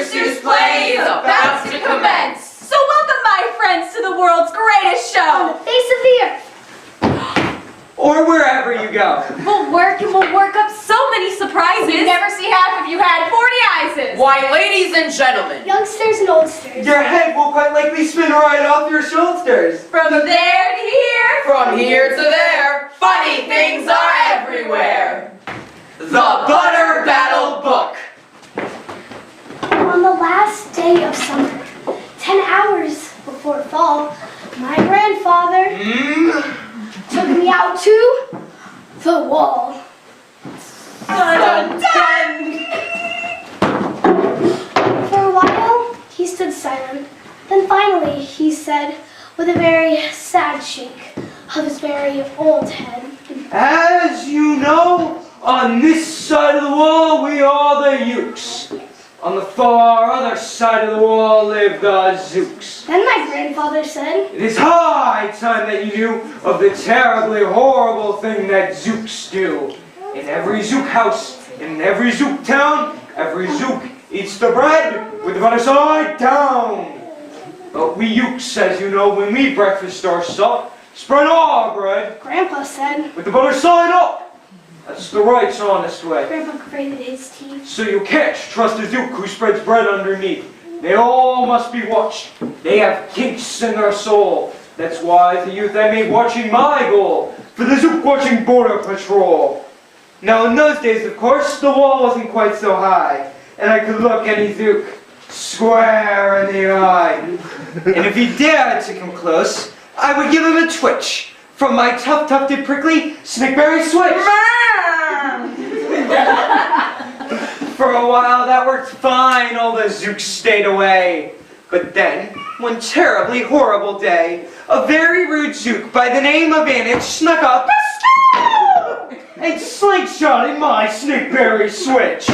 Seuss play is about to commence. So welcome, my friends, to the world's greatest show. On the face of the earth. Or wherever you go. We'll work up so many surprises. You'd never see half if you had 40 eyes. Why, ladies and gentlemen, Youngsters and oldsters. Your head will quite likely spin right off your shoulders. From there to here. from here to there, funny things are everywhere. The Butter Battle Book. On the last day of summer, 10 hours before fall, my grandfather took me out to the wall. Dun, dun. For a while, he stood silent. Then finally, he said, with a very sad shake of his very old head, As you know, on this side of the wall we are the Ukes. On the far other side of the wall live the Zooks. Then my grandfather said, It is high time that you knew of the terribly horrible thing that Zooks do. In every Zook house, in every Zook town, every Zook eats the bread with the butter side down. But we Ukes, as you know, when we breakfast ourselves, spread our bread Grandpa said, with the butter side up. That's the right, honest way. Grandpa grated his teeth. So you can't trust a Zook who spreads bread underneath. They all must be watched. They have kinks in their soul. That's why, as a youth, I made watching my goal for the Zook watching border patrol. Now, in those days, of course, the wall wasn't quite so high, and I could look any Zook square in the eye. And if he dared to come close, I would give him a twitch from my tough-tufted, prickly snakeberry switch. For a while, that worked fine. All the Zooks stayed away. But then, one terribly horrible day, a very rude Zook by the name of Anich snuck up and slingshotted my snakeberry switch.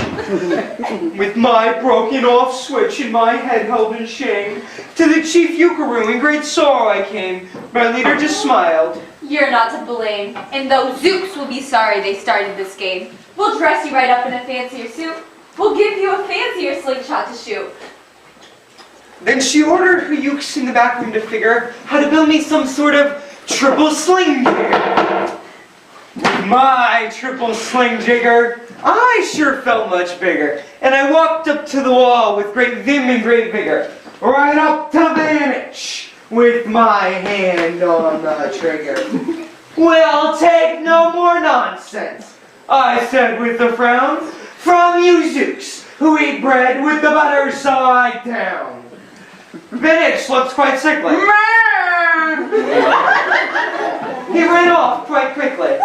With my broken off switch and my head held in shame, to the chief Ukaroo in great sorrow I came. My leader just smiled. You're not to blame, and those Zooks will be sorry they started this game. We'll dress you right up in a fancier suit. We'll give you a fancier slingshot to shoot. Then she ordered her Ukes in the back room to figure how to build me some sort of triple sling jigger. With my triple sling jigger, I sure felt much bigger, and I walked up to the wall with great vim and great vigor, right up to Vantage, with my hand on the trigger. We'll take no more nonsense, I said with a frown, from you Zooks, who eat bread with the butter side down. Vantage looked quite sickly. He ran off quite quickly.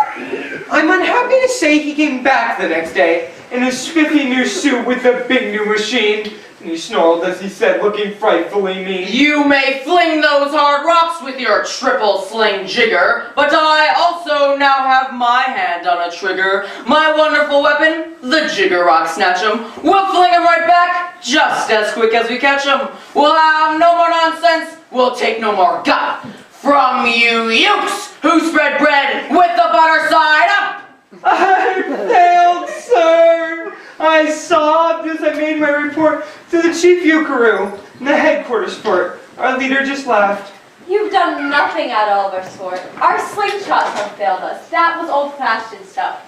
I'm unhappy to say he came back the next day in a spiffy new suit with a big new machine. And he snarled as he said, looking frightfully mean, You may fling those hard rocks with your triple sling jigger, but I also now have my hand on a trigger. My wonderful weapon, the jigger rock snatch 'em. We'll fling 'em right back, just as quick as we catch 'em. We'll have no more nonsense, we'll take no more guff from you Ukes who spread bread with the butter side up. I failed, sir. I sobbed as I made my report to the chief Ukaroo in the headquarters fort. Our leader just laughed. You've done nothing at all of our sport. Our slingshots have failed us. That was old-fashioned stuff.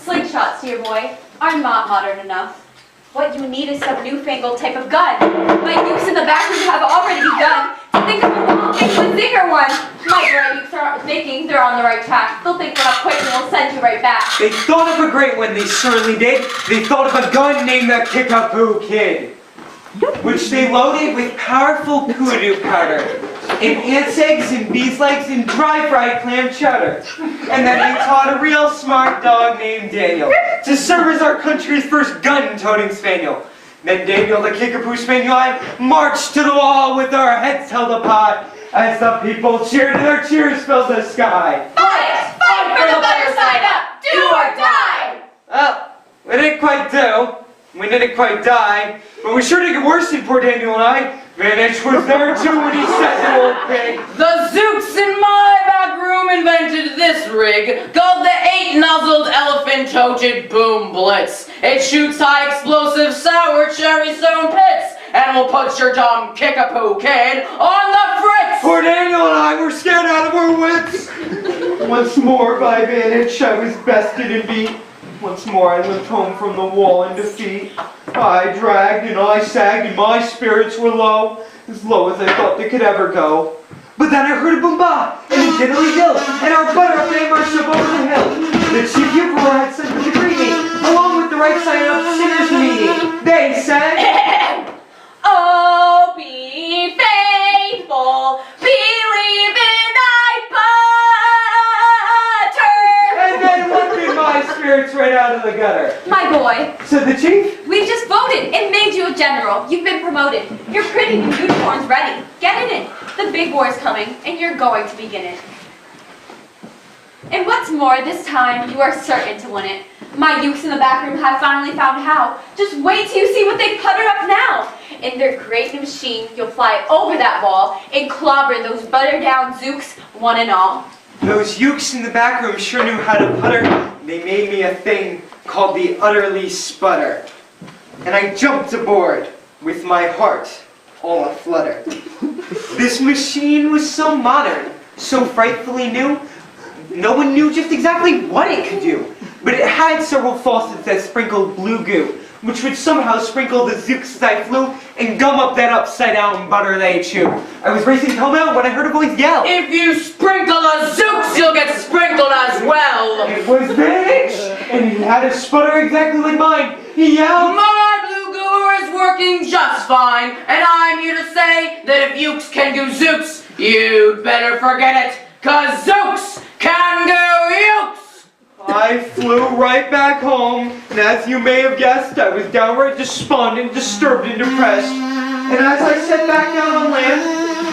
Slingshots, dear boy, are not modern enough. What you need is some newfangled type of gun. My Ukes in the back room have already begun to think of a wall into a zinger one. My bright Ukes are thinking they're on the right track. They'll think one up quick and they'll send you right back. They thought of a great one, they certainly did. They thought of a gun named the Kickapoo Kid, which they loaded with powerful poodoo powder, and ants' eggs and bees' legs and dry-fried clam chowder. And then they taught a real smart dog named Daniel to serve as our country's first gun-toting spaniel. Then Daniel, the Kickapoo Spaniel, and I marched to the wall with our heads held apart as the people cheered and their cheers filled the sky. Fight! Fight for the butter side up! Do or die! Well, we didn't quite do. We didn't quite die, but we sure did get worse than poor Daniel and I. Vantage was there too when he said the old pig. The Zooks in my back room invented this rig called the 8-nozzled elephant-toted boom blitz. It shoots high explosive sour cherry stone pits and we'll put your dumb kickapoo kid on the fritz! Poor Daniel and I were scared out of our wits. Once more, by vantage, I was bested and beat. Once more, I limped home from the wall in defeat. I dragged and I sagged, and my spirits were low as I thought they could ever go. But then I heard a boom-ba and a diddly-dill, and our butter up there marched up over the hill. The chief Euchre had sent them to greet me, along with the right side up singers to meet me. They said, Oh, be faithful, believe in thy butter. and then lifted my spirits right out of the gutter. My boy, Said the chief, we just voted and made you a general. You've been promoted. Your pretty new uniform's ready. Get in it. The big war's coming, and you're going to begin it. And what's more, this time you are certain to win it. My youths in the back room have finally found how. Just wait till you see what they've puttered up now. In their great new machine, you'll fly over that wall and clobber those butter-down zooks, one and all. those Ukes in the back room sure knew how to putter. They made me a thing called the utterly sputter. And I jumped aboard with my heart all aflutter. This machine was so modern, so frightfully new, no one knew just exactly what it could do. But it had several faucets that sprinkled blue goo, which would somehow sprinkle the zooks as I flew and gum up that upside down butter they chew. I was racing pell-mell when I heard a voice yell. If you sprinkle a zooks, you'll get sprinkled as well! It was Vantage, and he had a sputter exactly like mine. He yelled, My blue gooer is working just fine, and I'm here to say that if Ukes can do zooks, you'd better forget it, 'cause zooks can do ukes! I flew right back home, and as you may have guessed, I was downright despondent, disturbed, and depressed. And as I sat back down on land,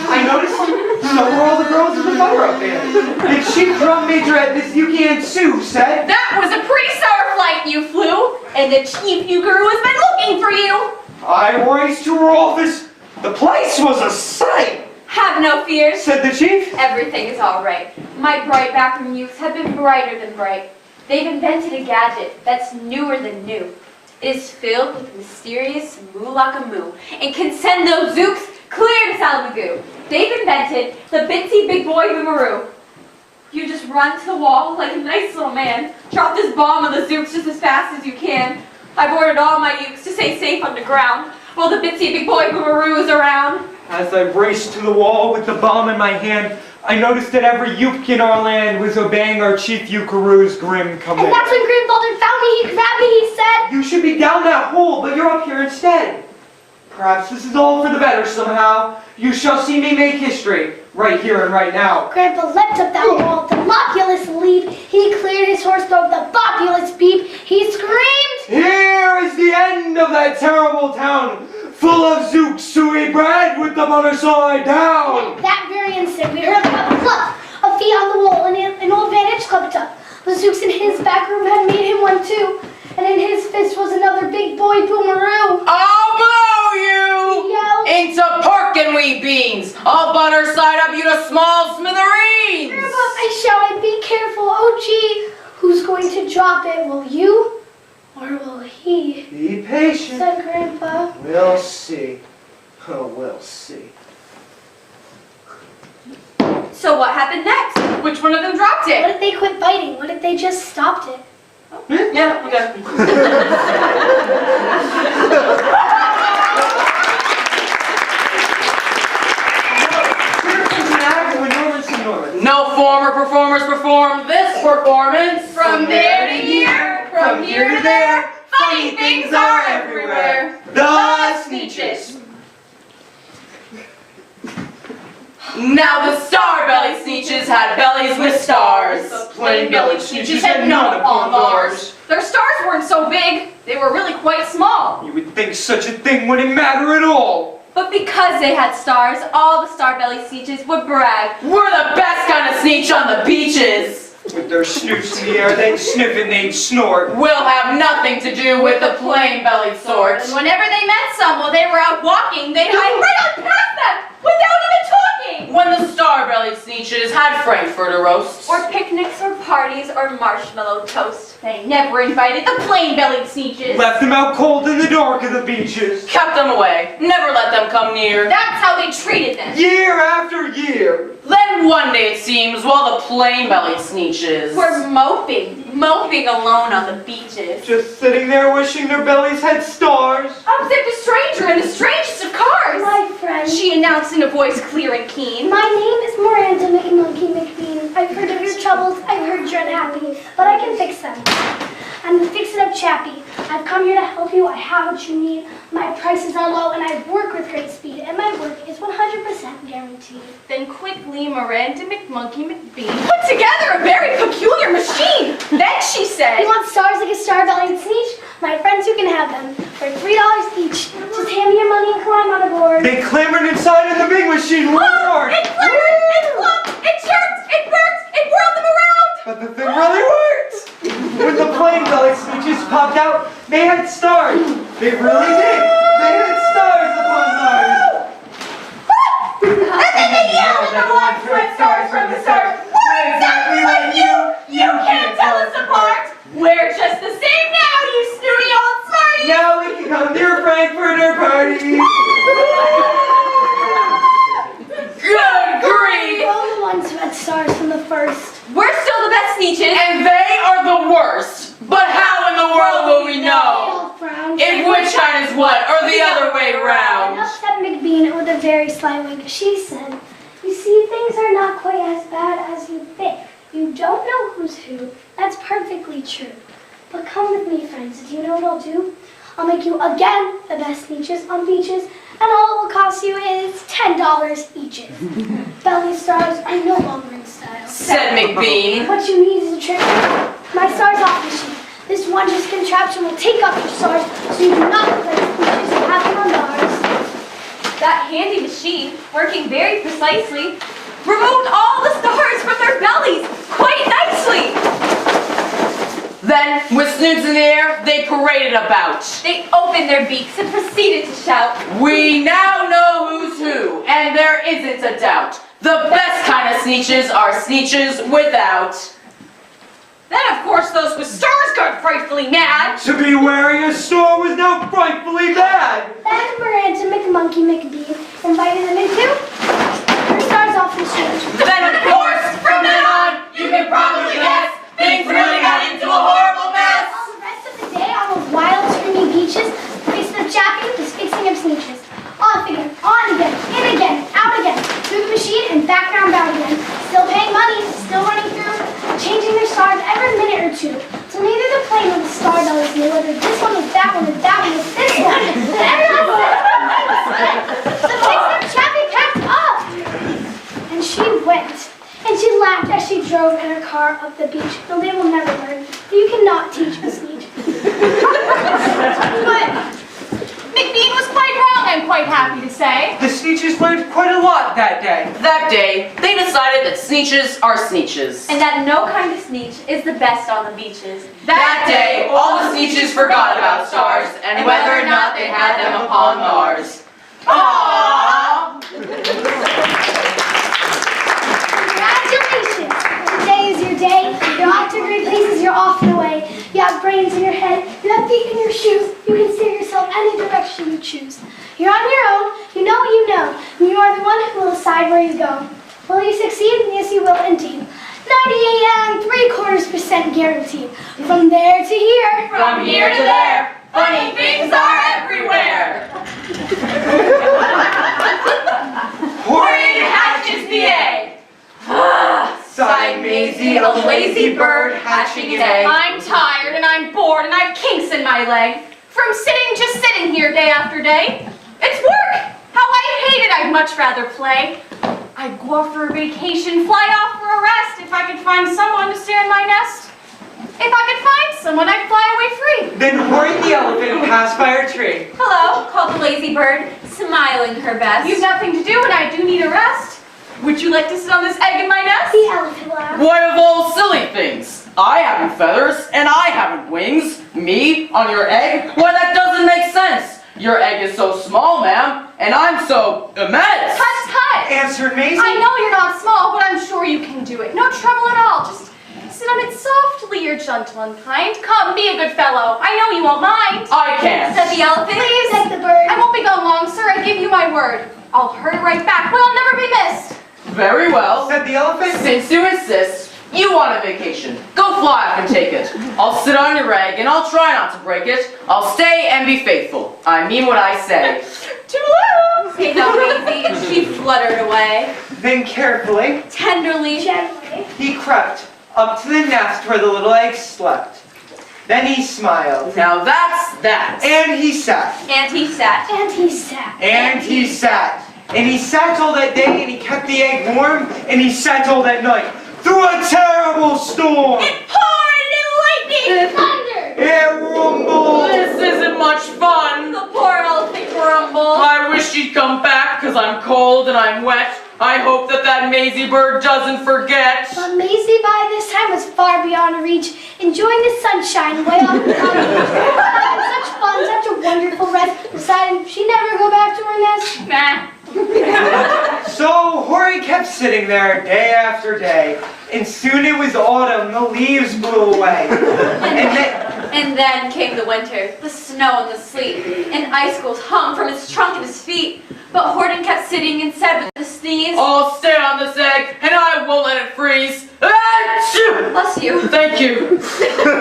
I noticed so were all the girls in the butter-up band. The chief drum majorette, Miss Yuki and Sue, said, That was a pretty sour flight you flew, and the chief Euchre has been looking for you. I raced to her office. The place was a sight, Have no fears. said the chief. Everything is all right. My bright backroom youths have been brighter than bright. They've invented a gadget that's newer than new. It is filled with mysterious moo-laka-moo and can send those zooks clear to Salamagoo. They've invented the Bitsy Big Boy Boomeroo. You just run to the wall like a nice little man. Drop this bomb on the zooks just as fast as you can. I've ordered all my youths to stay safe underground while the Bitsy Big Boy Boomeroo is around. As I raced to the wall with the bomb in my hand, I noticed that every Uke in our land was obeying our chief Euchre's grim command. And that's when Grandfather found me. He grabbed me. He said, You should be down that hole, but you're up here instead. Perhaps this is all for the better somehow. You shall see me make history, right here and right now. Grandpa leapt up that wall, the mopulous leap. He cleared his horse throat, the populous beep. He screamed, Here is the end of that terrible town, full of zooks who eat bread with the butter side down. At that very instant, we heard a pluck, a feet on the wall, and an old Vantage clubbed up. The zooks in his back room had made him one too, and in his fist was another big boy boomeroo. I'll blow you He yelled, into pork and wheat beans! I'll butter side up you to small smithereens! Grandpa, I shouted, be careful, oh gee. Who's going to drop it, will you, or will he? Be patient. Said Grandpa. We'll see. Oh, we'll see. So what happened next? Which one of them dropped What it? if they quit biting? What if they just stopped it? Yeah, okay. No former performers performed this performance. From there to here, from here to there, funny things are everywhere. The Sneeches. Now the star-bellied Sneeches had bellies with stars. The plain-bellied Sneeches had none upon theirs. Their stars weren't so big, they were really quite small. You would think such a thing wouldn't matter at all. But because they had stars, all the star-bellied Sneeches would brag. We're the best kind of Sneech on the beaches. With their snoots in the air, they'd sniff and they'd snort. We'll have nothing to do with the plain-bellied sort. And whenever they met some while they were out walking, they'd hide right on past them without even talking. When the star-bellied Sneeches had Frankfurter roasts, Or picnics or parties or marshmallow toast. They never invited the plain-bellied Sneeches. Left them out cold in the dark of the beaches. Kept them away. Never let them come near. That's how they treated them. Year after year. Then one day it seems, while the plain-bellied Sneeches Were moping alone on the beaches. Just sitting there wishing their bellies had stars. Up stepped a stranger in the strangest of cars. My friend. She announced in a voice clear and keen. My name is Miranda McMonkey McBean. I've heard of your troubles, I've heard you're unhappy, but I can fix them. I'm the fix-it-up chappie. I've come here to help you, I have what you need. My prices are low and I work with great speed, and my work is 100% guaranteed. Then quickly Miranda McMonkey McBean put together a very peculiar machine. Then she said, You want stars like a star-bellied Sneech? My friends, you can have them for $3 each. Just hand me your money and climb on board. They clambered inside and the big machine roared. It fluttered, it fluffed, it chirped, it burped, it whirled them around. But the thing really worked. When the plain-bellied Sneeches popped out, they had stars. They really did. They had stars upon Mars. And then they yelled at the ones who had stars from the stars. We're exactly like you. You can't tell us apart. We're just the same now, you snooty old smarty. Now we can come to your Frankfurter party. Good grief! We're all the ones who had stars from the first. We're still the best Sneeches. And they are the worst. But how in the world will we They know all frowned. if which kind is what, or the other way And round? upset McBean with a very sly wink. She said, You see, things are not quite as bad as you think. You don't know who's who. That's perfectly true. But come with me, friends. Do you know what I'll do? I'll make you again the best Sneeches on beaches, and all it will cost you is $10 each. Belly stars are no longer in style. Said McBean. What you need is a trick. My stars off machine. This wondrous contraption will take off your stars so you do not look like Sneeches and have them on Mars. That handy machine, working very precisely, removed all the stars from their bellies quite nicely. Then, with snoods in the air, they paraded about. They opened their beaks and proceeded to shout, We now know who's who, and there isn't a doubt. The best kind of Sneeches are Sneeches without. Then, of course, those with stars got frightfully mad. To be wearing a star was now frightfully bad. Then Miranda McMonkey McBean invited them into her stars off machine. Then, of course, from then on, you can probably guess, things really got into a horrible mess. All the rest of the day on those wild, screamy beaches, fix-it-up chappie was fixing up Sneeches. Off again, on again, in again, out again, through the machine and back round again. Still paying money, still running through, changing their stars every minute or two. So neither the plane nor the star bellies knew whether this one was that one or that one was this one. But everyone said, the fix-it-up chappie packed up! And she went. And she laughed as she drove in her car up the beach. Though they will never learn. You cannot teach a Sneech. But McBean was quite wrong, I'm quite happy to say. The Sneeches learned quite a lot that day. That day, they decided that Sneeches are Sneeches. And that no kind of Sneech is the best on the beaches. That day, all the Sneeches forgot about stars, and whether or not they had them upon Mars. Aww! Congratulations! Today is your day. You're off to great places. You're off and away. You have brains in your head. You have feet in your shoes. You can steer yourself any direction you choose. You're on your own. You know what you know. And you are the one who will decide where you go. Will you succeed? Yes, you will indeed. 98.75% guaranteed. From there to here. From here to there, funny things are everywhere. Horrid hatches the egg. Sighed Maisie, a lazy bird hatching an egg. I'm tired and I'm bored and I've kinks in my leg. From just sitting here day after day. It's work! How I hate it, I'd much rather play. I'd go off for a vacation, fly off for a rest if I could find someone to stay in my nest. If I could find someone, I'd fly away free. Then hurried the elephant past by her tree. Hello, called the lazy bird, smiling her best. You've nothing to do and I do need a rest. Would you like to sit on this egg in my nest? The elephant laughed. Why of all silly things? I haven't feathers, and I haven't wings. Me, on your egg? Why, that doesn't make sense. Your egg is so small, ma'am, and I'm so immense. Tut tut! Answered Maisie. I know you're not small, but I'm sure you can do it. No trouble at all. Just sit on you're gentle and kind. Come, be a good fellow. I know you won't mind. I can't. Said the elephant. Please, said the bird. I won't be gone long, sir. I give you my word. I'll hurry right back, but I'll never be missed. Very well. Said the elephant. Since you insist, you want a vacation. Go fly off and take it. I'll sit on your egg and I'll try not to break it. I'll stay and be faithful. I mean what I say. Toodaloo! Say no, Maisie, and she fluttered away. Then carefully, Tenderly. Gently. he crept up to the nest where the little egg slept. Then he smiled. Now that's that. And he sat. And he sat. And he sat. And he sat. And he sat all that day and he kept the egg warm. And he sat all that night through a terrible storm. It poured and lightning. Thunder. It rumbled. This isn't much fun. The poor elephant grumbled. I wish you'd come back because I'm cold and I'm wet. I hope that Maisie bird doesn't forget. But Maisie by this time was far beyond reach, enjoying the sunshine way off the mountain. Having such fun, such a wonderful rest, deciding she'd never go back to her nest. Nah. So Hori kept sitting there day after day. And soon it was autumn. The leaves blew away. And then came the winter, the snow and the sleet, and icicles hung from his trunk and his feet. But Horton kept sitting and said with a sneeze, I'll stay on this egg and I won't let it freeze. Achoo! bless you. Thank you.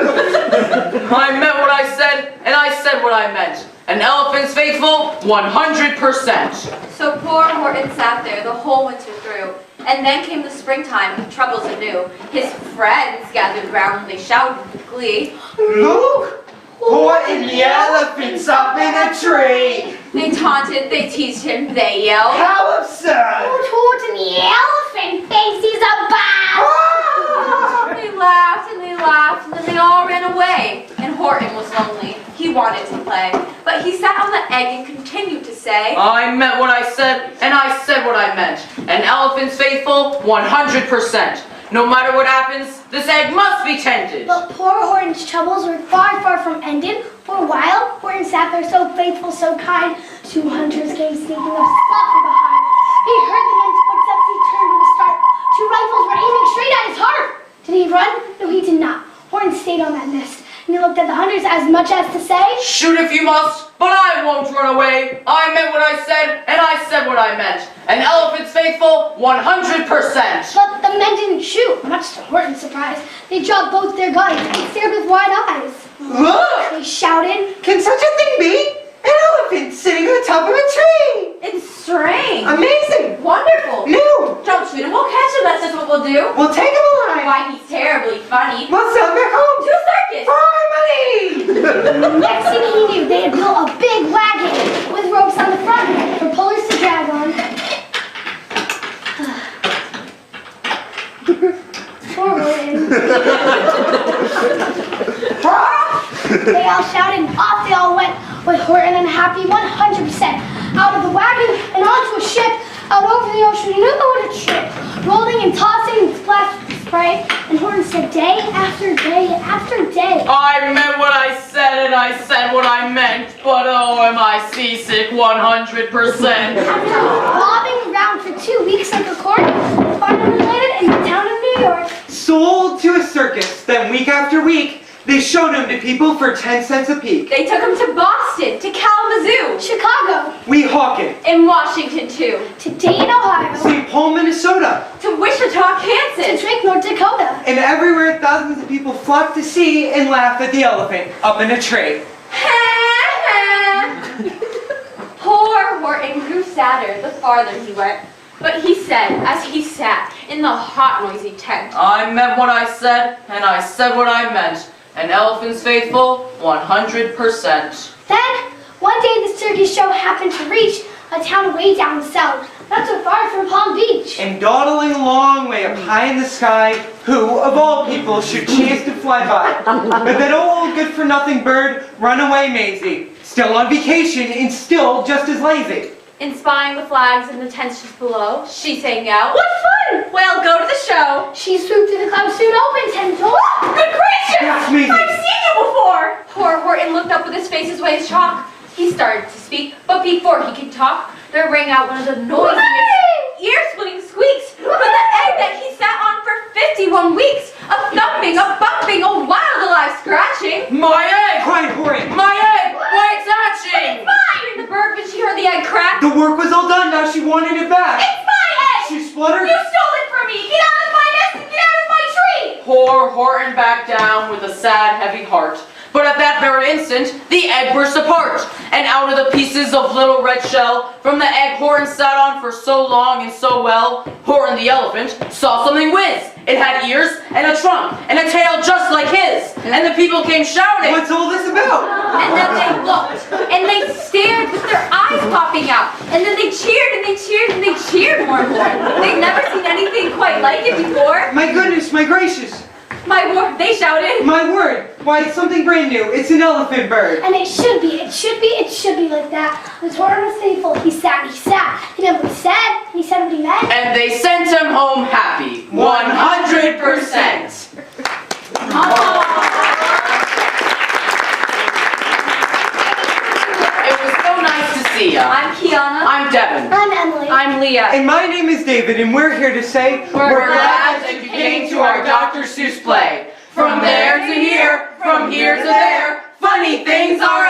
I meant what I said and I said what I meant. An elephant's faithful 100%. So poor Horton sat there the whole winter through. And then came the springtime with troubles anew. His friends gathered round and they shouted with glee. Look! Horton the elephant's up in a tree! They taunted, they teased him, they yelled. How absurd! Horton the elephant thinks he's a bow. They laughed and then they all ran away. And Horton was lonely. He wanted to play. But he sat on the egg and continued to say, I meant what I said and I said what I meant. An elephant's faithful 100%. No matter what happens, this egg must be tended. But poor Horton's troubles were far, far from ended. For a while, Horton sat there so faithful, so kind. 2 hunters came sneaking up softly behind. He heard the men's footsteps, he turned with a start. 2 rifles were aiming straight at his heart. Did he run? No, he did not. Horton stayed on that nest, and he looked at the hunters as much as to say, Shoot if you must, but I won't run away. I meant what I said, and I said what I meant. An elephant's faithful 100%. but the men didn't shoot, much to Horton's surprise. They dropped both their guns and stared with wide eyes. Look! They shouted, Can such a thing be? An elephant sitting on the top of a tree! it's strange. Amazing! Wonderful. New! Don't shoot him, we'll catch him, that's just what we'll do. We'll take him alive! Why, he's terribly funny. We'll sell him back home! To a circus. For our money! next thing he knew, they had built a big wagon with ropes on the front for pullers to drag on. Poor Horton. They all shouted and off they all went with Horton unhappy 100%. Out of the wagon and onto a ship, out over the ocean, you know what a trip. Rolling and tossing and splashed with spray. And Horton said day after day after day. I meant what I said and I said what I meant, but oh, am I seasick 100%. After bobbing around for 2 weeks like a cork, they finally landed in the town of New York. Sold to a circus, then week after week, they showed him to people for 10 cents a peek. They took him to Boston, to Kalamazoo, Chicago, Weehawken, in Washington too, to Dayton, Ohio, St. Paul, Minnesota, to Wichita, to Kansas. Drake, North Dakota. and everywhere thousands of people flocked to see and laugh at the elephant up in a tree. Poor Horton grew sadder the farther he went. But he said, as he sat in the hot, noisy tent, I meant what I said and I said what I meant. An elephant's faithful 100%. Then, one day the circus show happened to reach a town way down south, not so far from Palm Beach. And dawdling a long way up high in the sky, who, of all people, should chance to fly by? But that old good-for-nothing bird, Runaway Maisie, still on vacation and still just as lazy. in spying the flags in the tents just below, she sang out, "What fun! Well, go to the show." She swooped through the clouds, soon opened and told, Good gracious! That's me. I've seen you before! Poor Horton looked up with his face as white as chalk. He started to speak, but before he could talk, there rang out one of the noisiest, ear-splitting squeaks from the egg that he sat on for 51 weeks. A thumping, a bumping, a bore Horton back down with a sad, heavy heart. But at that very instant, the egg burst apart, and out of the pieces of little red shell, from the egg Horton sat on for so long and so well, Horton the elephant saw something whiz. It had ears, and a trunk, and a tail just like his. And the people came shouting, What's all this about? And then they looked, and they stared with their eyes popping out. And then they cheered, and they cheered, and they cheered more and more. They'd never seen anything quite like it before. My goodness, my gracious. My word, they shouted. My word. Why, it's something brand new. It's an elephant bird. And it should be like that. The Horton was faithful. He sat. He meant what he said. He said what he meant. and they sent him home happy. 100%. It was so nice to see ya. I'm Kiana. I'm Devin. I'm Emily. I'm Leah. And my name is David, and we're here to say We're glad that you came to our Dr. Seuss play. From there to here, from here to there, funny things are